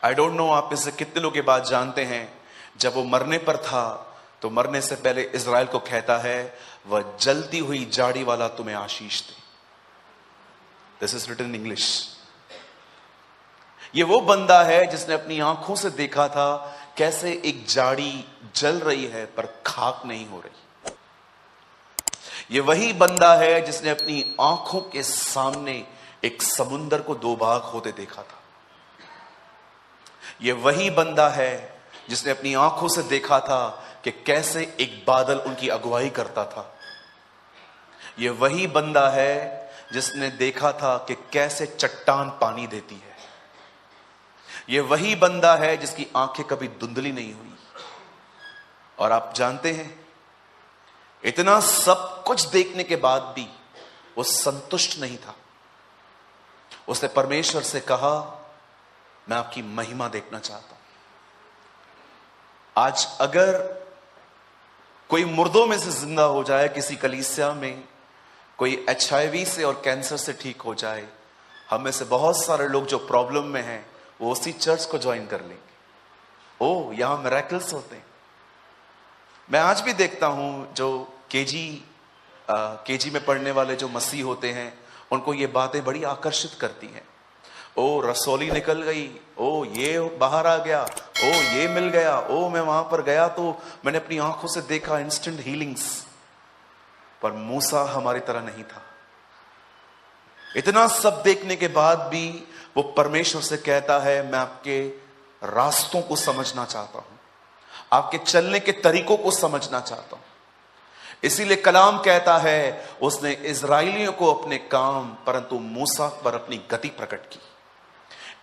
I don't know आप इससे कितने लोग ये बात जानते हैं, जब वो मरने पर था तो मरने से पहले इज़राइल को कहता है, वह जलती हुई जाड़ी वाला तुम्हें आशीष दे। This is written in English. ये वो बंदा है जिसने अपनी आंखों से देखा था कैसे एक जाड़ी जल रही है पर खाक नहीं हो रही। ये वही बंदा है जिसने अपनी आंखों के सामने एक समुंदर को दो भाग होते देखा था। ये वही बंदा है जिसने अपनी आंखों से देखा था कि कैसे एक बादल उनकी अगुवाई करता था। ये वही बंदा है जिसने देखा था कि कैसे चट्टान पानी देती है। ये वही बंदा है जिसकी आंखें कभी धुंधली नहीं हुई। और आप जानते हैं, इतना सब कुछ देखने के बाद भी वो संतुष्ट नहीं था। उसने परमेश्वर से कहा, मैं आपकी महिमा देखना चाहता हूं। आज अगर कोई मुर्दों में से जिंदा हो जाए, किसी कलीसिया में कोई HIV से और कैंसर से ठीक हो जाए, हम में से बहुत सारे लोग जो प्रॉब्लम में हैं वो उसी चर्च को ज्वाइन कर लेंगे। ओ, यहां मिरेकल्स होते हैं। मैं आज भी देखता हूं जो केजी में पढ़ने वाले जो मसीह होते हैं, उनको ये बातें बड़ी आकर्षित करती हैं। ओ, रसौली निकल गई, ओ ये बाहर आ गया, ओ ये मिल गया, ओ मैं वहां पर गया तो मैंने अपनी आंखों से देखा इंस्टेंट हीलिंग्स। पर मूसा हमारी तरह नहीं था। इतना सब देखने के बाद भी वो परमेश्वर से कहता है, मैं आपके रास्तों को समझना चाहता हूं, आपके चलने के तरीकों को समझना चाहता हूं। इसीलिए कलाम कहता है, उसने इजराइलियों को अपने काम परंतु मूसा पर अपनी गति प्रकट की।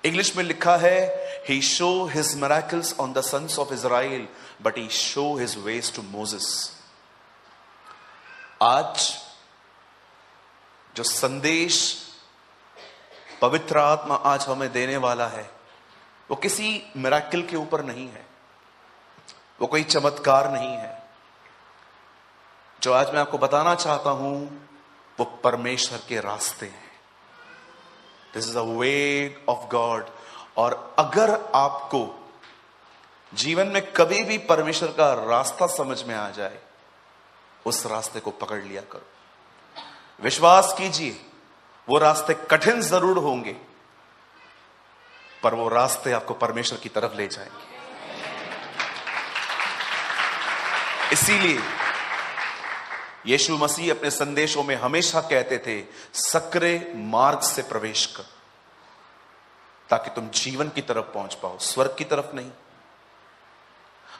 इंग्लिश में लिखा है, he show his miracles on the sons of Israel, but he show his ways to Moses। आज जो संदेश पवित्र आत्मा आज हमें देने वाला है, वो किसी मिरेकल के ऊपर नहीं है, वो कोई चमत्कार नहीं है। जो आज मैं आपको बताना चाहता हूं वो परमेश्वर के रास्ते हैं। This is a way of God. और अगर आपको जीवन में कभी भी परमेश्वर का रास्ता समझ में आ जाए, उस रास्ते को पकड़ लिया करो। विश्वास कीजिए, वो रास्ते कठिन जरूर होंगे, पर वो रास्ते आपको परमेश्वर की तरफ ले जाएंगे। इसीलिए यीशु मसीह अपने संदेशों में हमेशा कहते थे, सकरे मार्ग से प्रवेश कर, ताकि तुम जीवन की तरफ पहुंच पाओ, स्वर्ग की तरफ नहीं।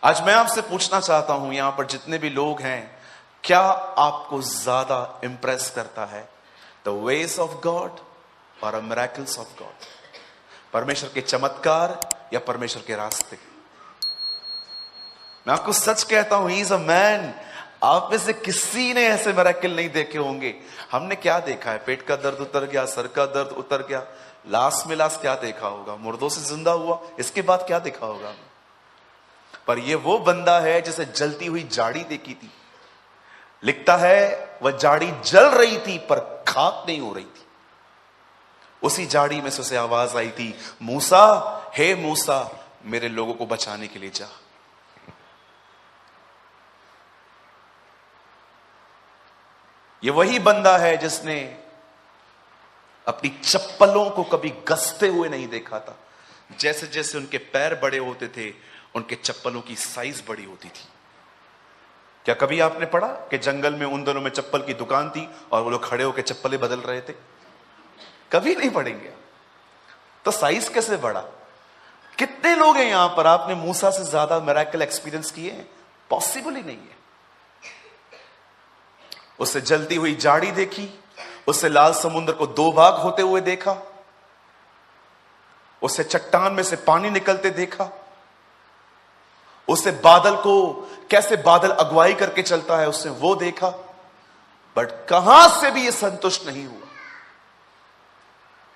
आज मैं आपसे पूछना चाहता हूं, यहां पर जितने भी लोग हैं, क्या आपको ज्यादा इंप्रेस करता है द वेज ऑफ गॉड और द मिरेकल्स ऑफ गॉड? परमेश्वर के चमत्कार या परमेश्वर के रास्ते? मैं आपको सच कहता हूं, ही इज अ मैन। आप में से किसी ने ऐसे मिरेकल नहीं देखे होंगे। हमने क्या देखा है? पेट का दर्द उतर गया, सर का दर्द उतर गया, लास्ट में लास्ट क्या देखा होगा? मुर्दों से जिंदा हुआ। इसके बाद क्या देखा होगा? पर ये वो बंदा है जिसे जलती हुई जाड़ी देखी थी। लिखता है, वह जाड़ी जल रही थी पर खाक नहीं हो रही थी। उसी जाड़ी में से उसे आवाज आई थी, मूसा, हे मूसा, मेरे लोगों को बचाने के लिए जा। ये वही बंदा है जिसने अपनी चप्पलों को कभी गसते हुए नहीं देखा था। जैसे जैसे उनके पैर बड़े होते थे, उनके चप्पलों की साइज बड़ी होती थी। क्या कभी आपने पढ़ा कि जंगल में उन दिनों में चप्पल की दुकान थी और वो लोग खड़े होकर चप्पलें बदल रहे थे? कभी नहीं पढ़ेंगे। तो साइज कैसे बढ़ा? कितने लोग हैं यहां पर, आपने मूसा से ज्यादा मिरेकल एक्सपीरियंस किए हैं? पॉसिबल ही नहीं है। उससे जलती हुई जाड़ी देखी, उससे लाल समुद्र को दो भाग होते हुए देखा, उससे चट्टान में से पानी निकलते देखा, उससे बादल को, कैसे बादल अगुवाई करके चलता है, उसने वो देखा। बट कहां से भी ये संतुष्ट नहीं हुआ।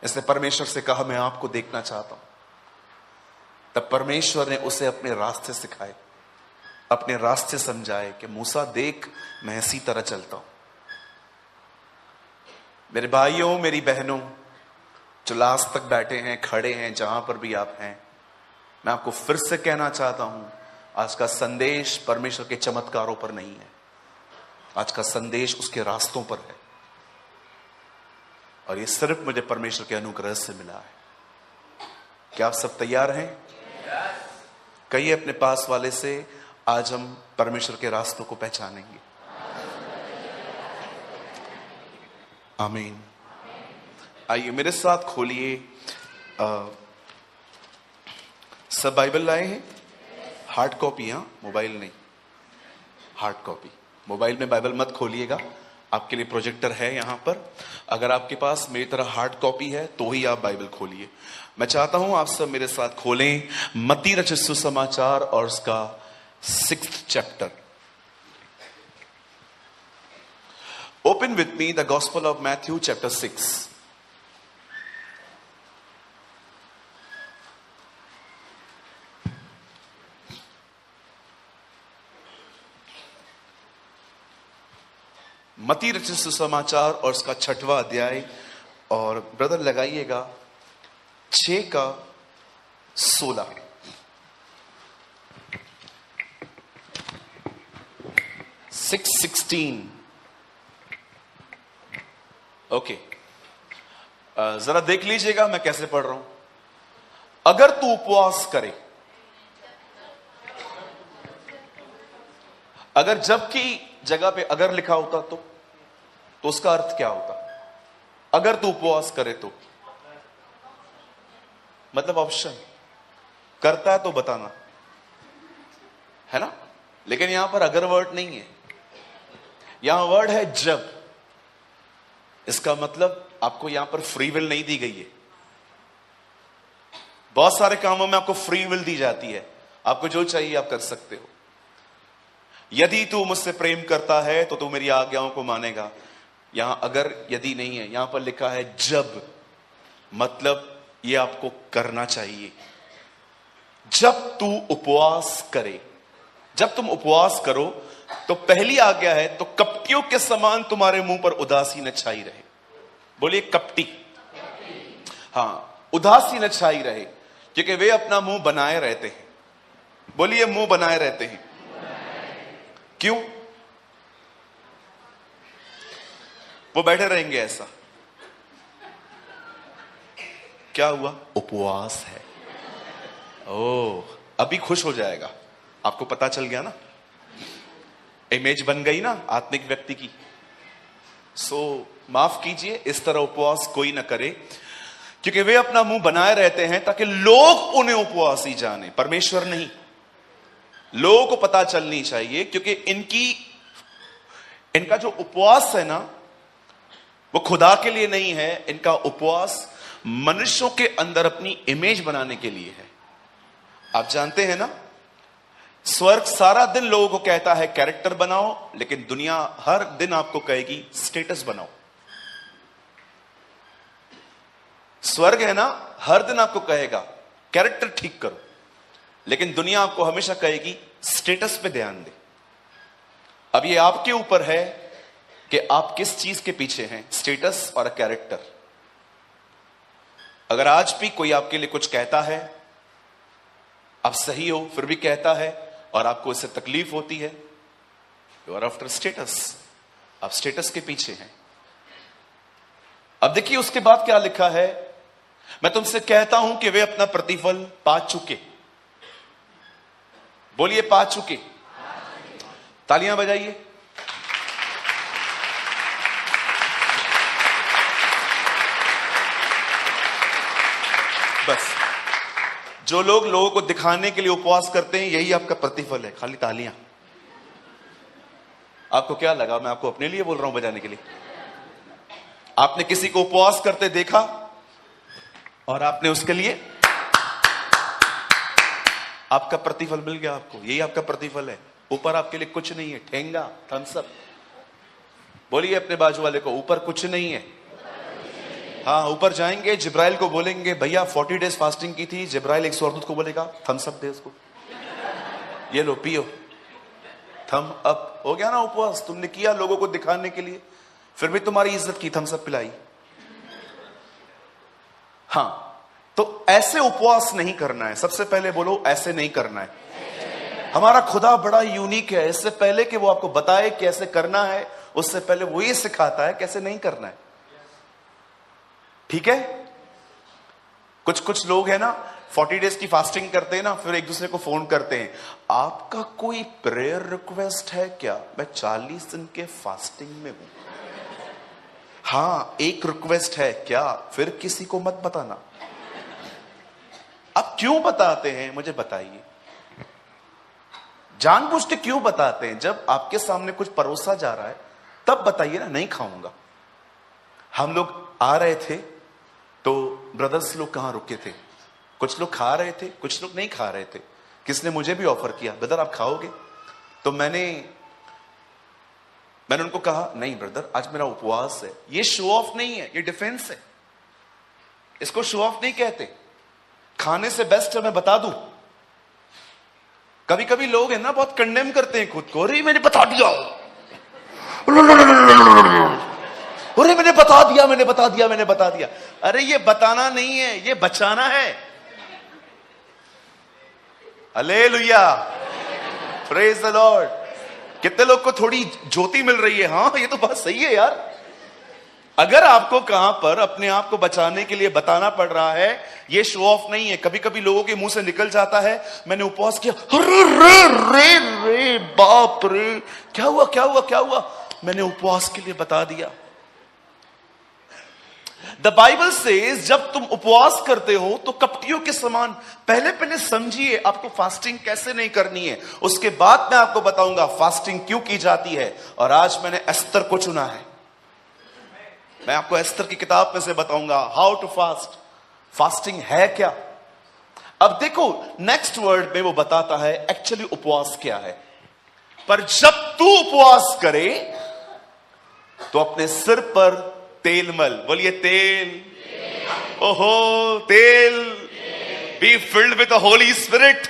इसने परमेश्वर से कहा, मैं आपको देखना चाहता हूं। तब परमेश्वर ने उसे अपने रास्ते सिखाए, अपने रास्ते समझाए कि मूसा देख, मैं इसी तरह चलता हूं। मेरे भाइयों, मेरी बहनों, जो लास्ट तक बैठे हैं, खड़े हैं, जहां पर भी आप हैं, मैं आपको फिर से कहना चाहता हूं, आज का संदेश परमेश्वर के चमत्कारों पर नहीं है, आज का संदेश उसके रास्तों पर है, और ये सिर्फ मुझे परमेश्वर के अनुग्रह से मिला है। क्या आप सब तैयार हैं? कहिए अपने पास वाले से, आज हम परमेश्वर के रास्तों को पहचानेंगे। आमीन। आइए मेरे साथ खोलिए, सब बाइबल लाए हैं? Hard copy? हाँ, मोबाइल नहीं, हार्ड कॉपी। मोबाइल में बाइबल मत खोलिएगा, आपके लिए प्रोजेक्टर है यहां पर। अगर आपके पास मेरी तरह हार्ड कॉपी है तो ही आप बाइबल खोलिए। मैं चाहता हूं आप सब मेरे साथ खोलें मत्ती रचित सुसमाचार और उसका 6th chapter. Open with me the gospel of Matthew chapter 6। मत्ती रचित सुसमाचार और उसका 6वां अध्याय, और ब्रदर लगाइएगा 6:16। 6:16। ओके, जरा देख लीजिएगा मैं कैसे पढ़ रहा हूं। अगर तू उपवास करे, अगर जबकि जगह पे अगर लिखा होता तो उसका अर्थ क्या होता? अगर तू उपवास करे तो मतलब ऑप्शन, करता है तो बताना, है ना? लेकिन यहां पर अगर वर्ड नहीं है, यहां वर्ड है जब। इसका मतलब आपको यहां पर फ्री विल नहीं दी गई है। बहुत सारे कामों में आपको फ्री विल दी जाती है, आपको जो चाहिए आप कर सकते हो। यदि तू मुझसे प्रेम करता है तो तू मेरी आज्ञाओं को मानेगा। यहां अगर यदि नहीं है, यहां पर लिखा है जब, मतलब ये आपको करना चाहिए। जब तू उपवास करे, जब तुम उपवास करो तो पहली आज्ञा है, तो कपटियों के समान तुम्हारे मुंह पर उदासी न छाई रहे। बोलिए कपटी। हाँ, उदासी न छाई रहे, क्योंकि वे अपना मुंह बनाए रहते हैं। बोलिए मुंह बनाए रहते हैं। क्यों? वो बैठे रहेंगे ऐसा। क्या हुआ? उपवास है। ओह, अभी खुश हो जाएगा, आपको पता चल गया ना, इमेज बन गई ना आत्मिक व्यक्ति की। माफ कीजिए, इस तरह उपवास कोई ना करे, क्योंकि वे अपना मुंह बनाए रहते हैं ताकि लोग उन्हें उपवासी जाने, परमेश्वर नहीं। लोगों को पता चलनी चाहिए, क्योंकि इनका जो उपवास है ना, वो खुदा के लिए नहीं है। इनका उपवास मनुष्यों के अंदर अपनी इमेज बनाने के लिए है। आप जानते हैं ना, स्वर्ग सारा दिन लोगों को कहता है कैरेक्टर बनाओ, लेकिन दुनिया हर दिन आपको कहेगी स्टेटस बनाओ। स्वर्ग है ना, हर दिन आपको कहेगा कैरेक्टर ठीक करो, लेकिन दुनिया आपको हमेशा कहेगी स्टेटस पे ध्यान दे। अब ये आपके ऊपर है कि आप किस चीज के पीछे हैं, स्टेटस और कैरेक्टर। अगर आज भी कोई आपके लिए कुछ कहता है, आप सही हो फिर भी कहता है और आपको इससे तकलीफ होती है, यू आर आफ्टर स्टेटस, आप स्टेटस के पीछे हैं। अब देखिए उसके बाद क्या लिखा है, मैं तुमसे कहता हूं कि वे अपना प्रतिफल पा चुके। बोलिए पा चुके। तालियां बजाइए। बस, जो लोग लोगों को दिखाने के लिए उपवास करते हैं, यही आपका प्रतिफल है। खाली तालियां। आपको क्या लगा मैं आपको अपने लिए बोल रहा हूं बजाने के लिए? आपने किसी को उपवास करते देखा और आपने उसके लिए आपका प्रतिफल मिल गया आपको, यही आपका प्रतिफल है। ऊपर आपके लिए कुछ नहीं है, ठेंगा, थम्स अप। बोलिए अपने बाजू वाले को, ऊपर कुछ नहीं है। हाँ, ऊपर जाएंगे, जिब्राइल को बोलेंगे भैया 40 डेज फास्टिंग की थी, जिब्राइल एक स्वर्गदूत को बोलेगा थम्स अप दे उसको, ये लो पियो, थम अप। हो गया ना उपवास, तुमने किया लोगों को दिखाने के लिए, फिर भी तुम्हारी इज्जत की, थम्स अप पिलाई। हाँ, तो तो ऐसे उपवास नहीं करना है। सबसे पहले बोलो, ऐसे नहीं करना है। हमारा खुदा बड़ा यूनिक है। इससे पहले कि वो आपको बताए कैसे करना है, उससे पहले वो ये सिखाता है कैसे नहीं करना है। ठीक है? कुछ लोग हैं ना, 40 डेज की फास्टिंग करते हैं ना, फिर एक दूसरे को फोन करते हैं, आपका कोई प्रेयर रिक्वेस्ट है क्या? मैं 40 दिन के फास्टिंग में हूं। हाँ, एक रिक्वेस्ट है क्या? फिर किसी को मत बताना। अब क्यों बताते हैं मुझे बताइए, जानबूझ के क्यों बताते हैं? जब आपके सामने कुछ परोसा जा रहा है तब बताइए ना, नहीं खाऊंगा। हम लोग आ रहे थे तो ब्रदर्स लोग कहां रुके थे, कुछ लोग खा रहे थे, कुछ लोग नहीं खा रहे थे। किसने मुझे भी ऑफर किया, ब्रदर आप खाओगे? तो मैंने उनको कहा, नहीं ब्रदर आज मेरा उपवास है। ये शो ऑफ नहीं है, ये डिफेंस है। इसको शो ऑफ नहीं कहते। खाने से बेस्ट है मैं बता दूं। कभी कभी लोग हैं ना, बहुत कंडेम करते हैं खुद को, अरे मैंने बता दिया, अरे मैंने बता दिया। अरे ये बताना नहीं है, ये बचाना है। Hallelujah, praise the Lord. कितने लोग को थोड़ी ज्योति मिल रही है? हाँ, ये तो बात सही है यार। अगर आपको कहां पर अपने आप को बचाने के लिए बताना पड़ रहा है, ये शो ऑफ नहीं है। कभी कभी लोगों के मुंह से निकल जाता है, मैंने उपवास किया, अरे रे बाप रे, क्या हुआ? मैंने उपवास के लिए बता दिया। द बाइबल सेज जब तुम उपवास करते हो तो कपटियों के समान पहले समझिए आपको फास्टिंग कैसे नहीं करनी है। उसके बाद मैं आपको बताऊंगा फास्टिंग क्यों की जाती है। और आज मैंने एस्तर को चुना है। मैं आपको एस्तर की किताब में से बताऊंगा हाउ टू फास्ट। फास्टिंग है क्या? अब देखो, नेक्स्ट वर्ड में वो बताता है एक्चुअली उपवास क्या है। पर जब तू उपवास करे तो अपने सिर पर तेल मल। बोलिए तेल। ओहो तेल। Be filled with the Holi spirit.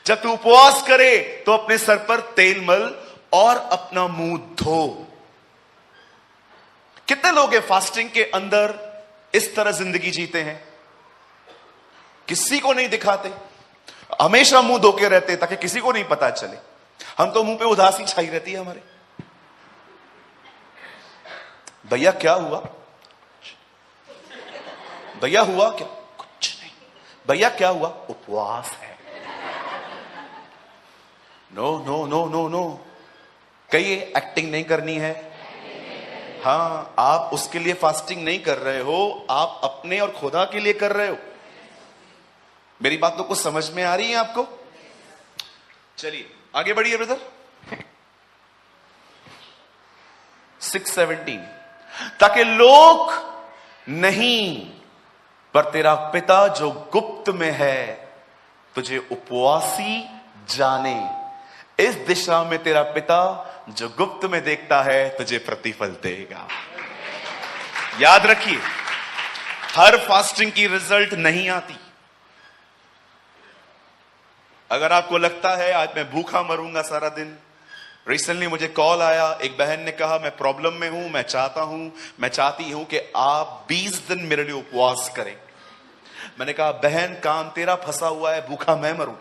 जब तू उपवास करे तो अपने सर पर तेल मल और अपना मुंह धो। कितने लोग हैं फास्टिंग के अंदर इस तरह जिंदगी जीते हैं, किसी को नहीं दिखाते, हमेशा मुंह धो के रहते ताकि किसी को नहीं पता चले। हम तो मुंह पे उदासी छाई रहती है हमारे। भैया क्या हुआ? भैया हुआ क्या? कुछ नहीं। भैया क्या हुआ? उपवास है। No no no no no, कहिए एक्टिंग नहीं करनी है। हाँ, आप उसके लिए फास्टिंग नहीं कर रहे हो, आप अपने और खुदा के लिए कर रहे हो। मेरी बातों को समझ में आ रही है आपको? चलिए आगे बढ़िए ब्रदर। 6:17, ताकि लोग नहीं पर तेरा पिता जो गुप्त में है तुझे उपवासी जाने। इस दिशा में तेरा पिता जो गुप्त में देखता है तुझे प्रतिफल देगा। याद रखिए, हर फास्टिंग की रिजल्ट नहीं आती। अगर आपको लगता है आज मैं भूखा मरूंगा सारा दिन, रिसेंटली मुझे कॉल आया, एक बहन ने कहा मैं प्रॉब्लम में हूं, मैं चाहती हूं कि आप 20 दिन मेरे लिए उपवास करें। मैंने कहा बहन काम तेरा फंसा हुआ है, भूखा मैं मरूं।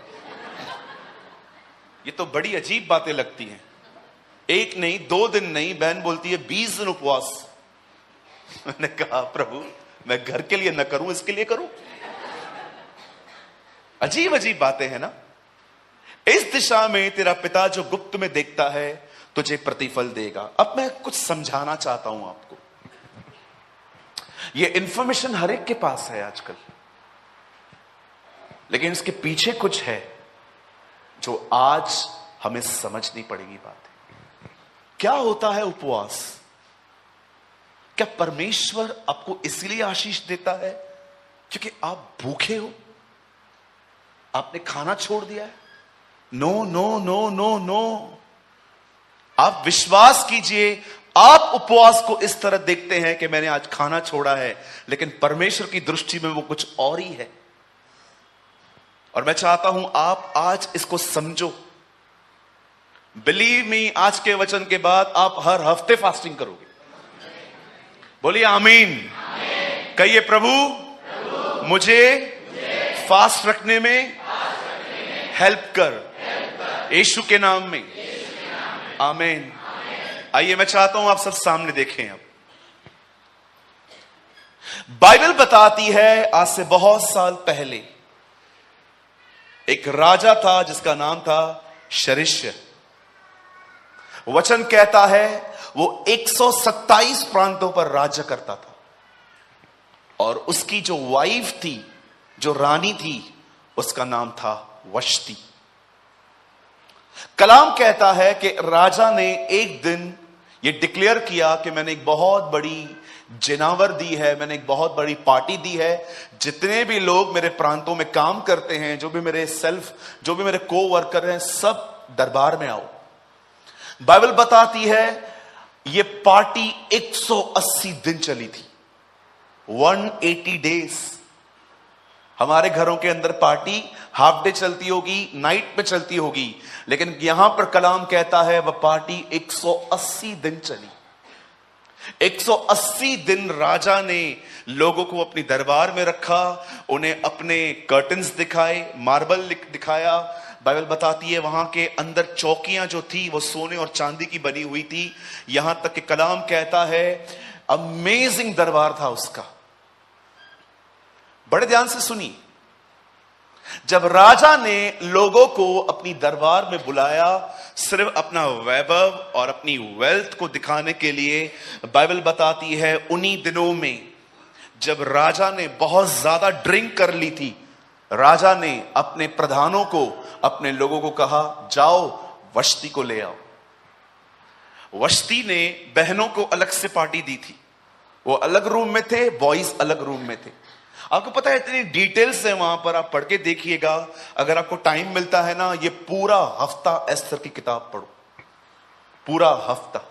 ये तो बड़ी अजीब बातें लगती हैं। एक नहीं, 2 दिन नहीं, बहन बोलती है 20 दिन उपवास। मैंने कहा प्रभु मैं घर के लिए न करूं, इसके लिए करूं? अजीब अजीब बातें हैं ना। इस दिशा में तेरा पिता जो गुप्त में देखता है तुझे प्रतिफल देगा। अब मैं कुछ समझाना चाहता हूं आपको। यह इंफॉर्मेशन हर एक के पास है आजकल, लेकिन इसके पीछे कुछ है जो आज हमें समझनी पड़ेगी बात। क्या होता है उपवास? क्या परमेश्वर आपको इसलिए आशीष देता है क्योंकि आप भूखे हो, आपने खाना छोड़ दिया है? No no no no no. आप विश्वास कीजिए, आप उपवास को इस तरह देखते हैं कि मैंने आज खाना छोड़ा है, लेकिन परमेश्वर की दृष्टि में वो कुछ और ही है। और मैं चाहता हूं आप आज इसको समझो। बिलीव मी, आज के वचन के बाद आप हर हफ्ते फास्टिंग करोगे। बोलिए आमीन। कहिए प्रभु मुझे फास्ट रखने में हेल्प कर, यीशु के नाम में, आमीन। आइए मैं चाहता हूं आप सब सामने देखें। अब बाइबल बताती है आज से बहुत साल पहले एक राजा था जिसका नाम था शरिश्य। वचन कहता है वो 127 प्रांतों पर राज्य करता था और उसकी जो वाइफ थी, जो रानी थी, उसका नाम था वश्ती। कलाम कहता है कि राजा ने एक दिन ये डिक्लेयर किया कि मैंने एक बहुत बड़ी जिनावर दी है, मैंने एक बहुत बड़ी पार्टी दी है, जितने भी लोग मेरे प्रांतों में काम करते हैं, जो भी मेरे को वर्कर हैं, सब दरबार में आओ। बाइबल बताती है ये पार्टी 180 दिन चली थी, 180 डेज। हमारे घरों के अंदर पार्टी हाफ डे चलती होगी, नाइट पे चलती होगी, लेकिन यहां पर कलाम कहता है वह पार्टी 180 दिन चली। 180 दिन राजा ने लोगों को अपनी दरबार में रखा, उन्हें अपने कर्टन्स दिखाए, मार्बल दिखाया। बाइबल बताती है वहां के अंदर चौकियां जो थी वो सोने और चांदी की बनी हुई थी। यहां तक कि कलाम कहता है अमेजिंग दरबार था उसका। बड़े ध्यान से सुनिए, जब राजा ने लोगों को अपनी दरबार में बुलाया सिर्फ अपना वैभव और अपनी वेल्थ को दिखाने के लिए, बाइबल बताती है उन्हीं दिनों में जब राजा ने बहुत ज्यादा ड्रिंक कर ली थी, राजा ने अपने प्रधानों को, अपने लोगों को कहा जाओ वश्ती को ले आओ। वश्ती ने बहनों को अलग से पार्टी दी थी, वो अलग रूम में थे, बॉयज अलग रूम में थे। आपको पता है इतनी डिटेल्स है वहां पर, आप पढ़ के देखिएगा अगर आपको टाइम मिलता है ना। ये पूरा हफ्ता एस्तर की किताब पढ़ो, पूरा हफ्ता।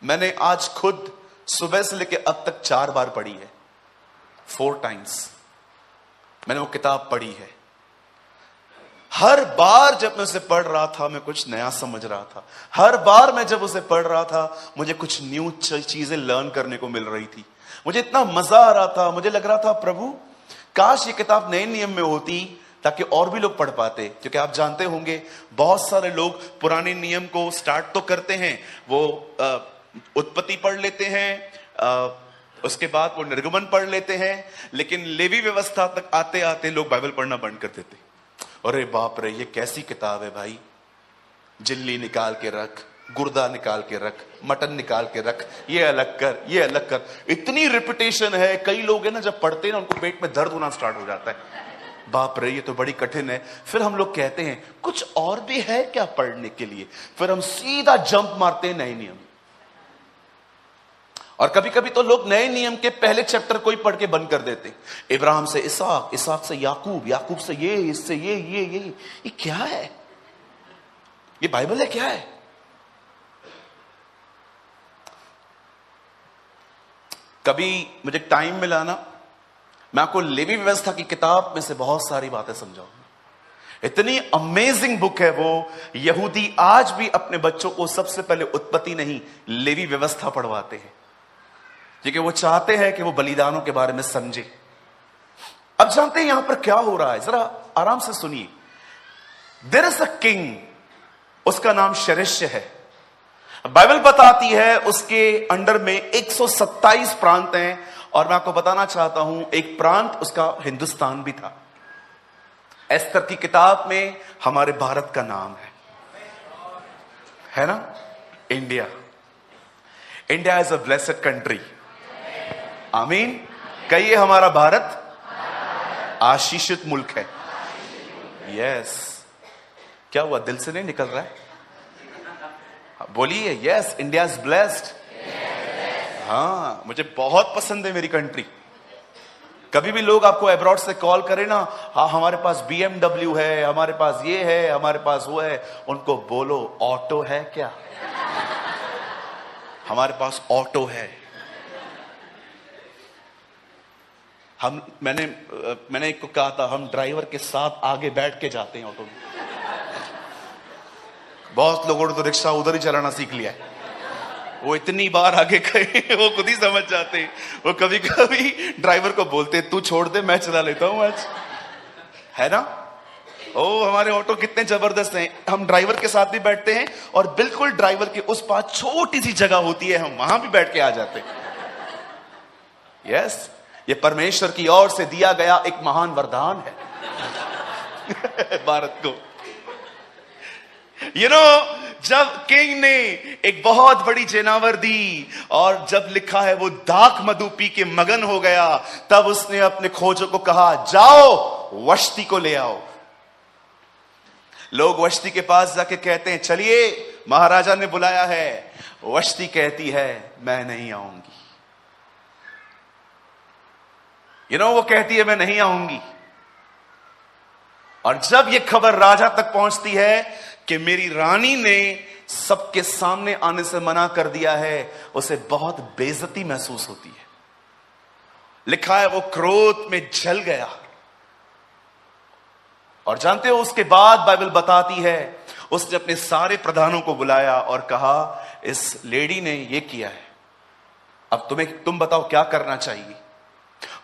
मैंने आज खुद सुबह से लेकर अब तक 4 बार पढ़ी है, 4 टाइम्स मैंने वो किताब पढ़ी है। हर बार जब मैं उसे पढ़ रहा था मैं कुछ नया समझ रहा था। हर बार मैं जब उसे पढ़ रहा था मुझे कुछ न्यू चीजें लर्न करने को मिल रही थी। मुझे इतना मजा आ रहा था, मुझे लग रहा था प्रभु काश ये किताब नए नियम में होती ताकि और भी लोग पढ़ पाते। क्योंकि आप जानते होंगे बहुत सारे लोग पुराने नियम को स्टार्ट तो करते हैं, वो उत्पत्ति पढ़ लेते हैं, उसके बाद वो निर्गमन पढ़ लेते हैं, लेकिन लेवी व्यवस्था तक आते आते लोग बाइबल पढ़ना बंद कर देते। अरे बाप रे ये कैसी किताब है भाई, जिल्ली निकाल के रख, गुर्दा निकाल के रख, मटन निकाल के रख, ये अलग कर, ये अलग कर। इतनी रिपीटेशन है, कई लोग है ना जब पढ़ते हैं ना उनको पेट में दर्द होना स्टार्ट हो जाता है। बाप रे ये तो बड़ी कठिन है। फिर हम लोग कहते हैं कुछ और भी है क्या पढ़ने के लिए, फिर हम सीधा जंप मारते हैं नए नियम। और कभी कभी तो लोग नए नियम के पहले चैप्टर को ही पढ़ के बंद कर देते। इब्राहिम से इसहाक, इसहाक से याकूब, याकूब से ये, इससे ये क्या है? ये बाइबल है क्या है? कभी मुझे टाइम मिला ना मैं आपको लेवी व्यवस्था की किताब में से बहुत सारी बातें समझाऊंगा। इतनी अमेजिंग बुक है वो। यहूदी आज भी अपने बच्चों को सबसे पहले उत्पत्ति नहीं लेवी व्यवस्था पढ़वाते हैं, क्योंकि वो चाहते हैं कि वो बलिदानों के बारे में समझे। अब जानते हैं यहां पर क्या हो रहा है, जरा आराम से सुनिए। देयर इज अ किंग, उसका नाम शरिश्य है। बाइबल बताती है उसके अंडर में 127 प्रांत हैं, और मैं आपको बताना चाहता हूं एक प्रांत उसका हिंदुस्तान भी था। एस्तर की किताब में हमारे भारत का नाम है ना, India. India is a blessed country, आमीन। कहिए हमारा भारत आशीषित मुल्क है। यस, क्या हुआ, दिल से नहीं निकल रहा है? बोलिए यस, इंडिया इज ब्लेस्ड। हाँ, मुझे बहुत पसंद है मेरी कंट्री। कभी भी लोग आपको अब्रॉड से कॉल करें ना, हाँ हमारे पास BMW है, हमारे पास ये है, हमारे पास वो है, उनको बोलो ऑटो है क्या? हमारे पास ऑटो है। मैंने एक को कहा था हम ड्राइवर के साथ आगे बैठ के जाते हैं ऑटो में। बहुत लोगों ने तो रिक्शा उधर ही चलाना सीख लिया है, वो इतनी बार आगे गए वो खुद ही समझ जाते। वो कभी कभी ड्राइवर को बोलते तू छोड़ दे मैं चला लेता हूं आज, है ना। ओ हमारे ऑटो कितने जबरदस्त हैं, हम ड्राइवर के साथ भी बैठते हैं और बिल्कुल ड्राइवर के उस पास छोटी सी जगह होती है, हम वहां भी बैठ के आ जाते हैं। यस, ये परमेश्वर की ओर से दिया गया एक महान वरदान है भारत को। जब किंग ने एक बहुत बड़ी जेनावर दी और जब लिखा है वो दाख मधु पी के मगन हो गया, तब उसने अपने खोजों को कहा जाओ वश्ती को ले आओ। लोग वश्ती के पास जाके कहते हैं चलिए महाराजा ने बुलाया है। वश्ती कहती है मैं नहीं आऊंगी। वो कहती है मैं नहीं आऊंगी। और जब यह खबर राजा तक पहुंचती है कि मेरी रानी ने सबके सामने आने से मना कर दिया है, उसे बहुत बेइज्जती महसूस होती है। लिखा है वो क्रोध में जल गया। और जानते हो उसके बाद बाइबल बताती है उसने अपने सारे प्रधानों को बुलाया और कहा इस लेडी ने ये किया है, अब तुम बताओ क्या करना चाहिए।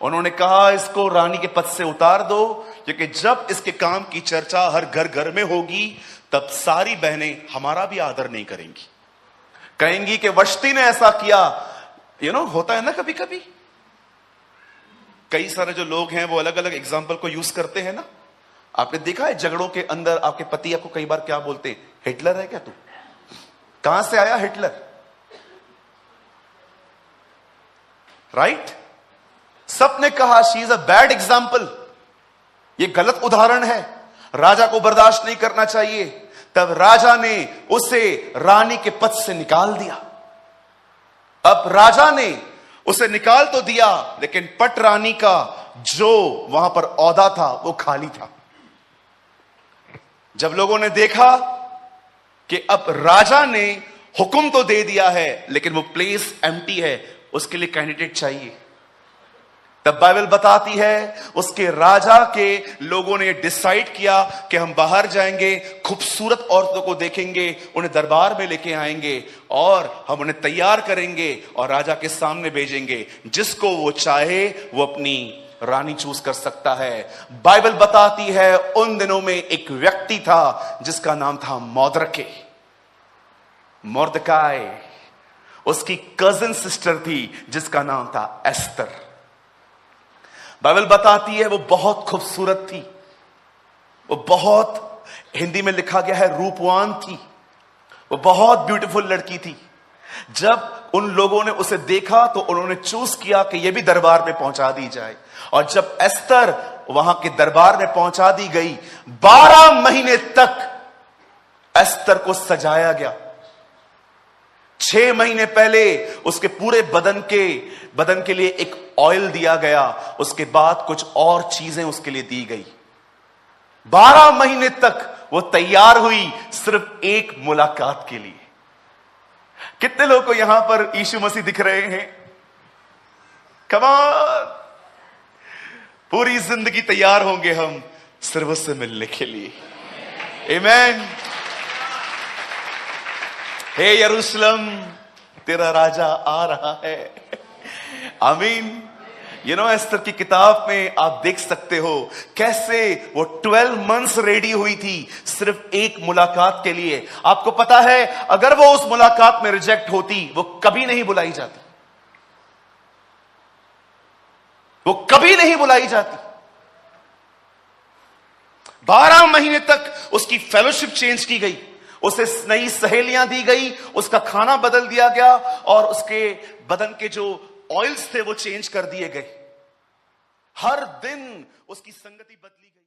उन्होंने कहा इसको रानी के पद से उतार दो, क्योंकि जब इसके काम की चर्चा हर घर घर में होगी तब सारी बहनें हमारा भी आदर नहीं करेंगी, कहेंगी कि वश्ती ने ऐसा किया। होता है ना कभी कभी, कई सारे जो लोग हैं वो अलग अलग एग्जाम्पल को यूज करते हैं ना। आपने देखा है झगड़ों के अंदर आपके पति आपको कई बार क्या बोलते हैं, हिटलर है क्या तू, कहां से आया हिटलर, राइट। सबने कहा she is a bad example, ये गलत उदाहरण है, राजा को बर्दाश्त नहीं करना चाहिए। तब राजा ने उसे रानी के पद से निकाल दिया। अब राजा ने उसे निकाल तो दिया, लेकिन पट रानी का जो वहां पर औहदा था वो खाली था। जब लोगों ने देखा कि अब राजा ने हुक्म तो दे दिया है लेकिन वो प्लेस एम्प्टी है, उसके लिए कैंडिडेट चाहिए, तब बाइबल बताती है उसके राजा के लोगों ने डिसाइड किया कि हम बाहर जाएंगे, खूबसूरत औरतों को देखेंगे, उन्हें दरबार में लेके आएंगे और हम उन्हें तैयार करेंगे और राजा के सामने भेजेंगे। जिसको वो चाहे वो अपनी रानी चूज कर सकता है। बाइबल बताती है उन दिनों में एक व्यक्ति था जिसका नाम था मोर्दकाई, उसकी कजिन सिस्टर थी जिसका नाम था एस्तर। बाइबल बताती है वो बहुत खूबसूरत थी, वो बहुत, हिंदी में लिखा गया है रूपवान थी, वो बहुत ब्यूटीफुल लड़की थी। जब उन लोगों ने उसे देखा तो उन्होंने चूज किया कि यह भी दरबार में पहुंचा दी जाए। और जब एस्तर वहां के दरबार में पहुंचा दी गई, 12 महीने तक एस्तर को सजाया गया। 6 महीने पहले उसके पूरे बदन के लिए एक ऑयल दिया गया, उसके बाद कुछ और चीजें उसके लिए दी गई। 12 महीने तक वो तैयार हुई सिर्फ एक मुलाकात के लिए। कितने लोगों को यहां पर यीशु मसीह दिख रहे हैं? कम ऑन, पूरी जिंदगी तैयार होंगे हम सिर्फ उससे मिलने के लिए। आमीन। हे यरूशलेम, तेरा राजा आ रहा है। आमीन। एस्तर की किताब में आप देख सकते हो कैसे वो 12 मंथ्स रेडी हुई थी सिर्फ एक मुलाकात के लिए। आपको पता है अगर वो उस मुलाकात में रिजेक्ट होती वो कभी नहीं बुलाई जाती, वो कभी नहीं बुलाई जाती। 12 महीने तक उसकी फेलोशिप चेंज की गई, उसे नई सहेलियां दी गई, उसका खाना बदल दिया गया और उसके बदन के जो ऑयल्स थे वो चेंज कर दिए गए। हर दिन उसकी संगति बदली गई।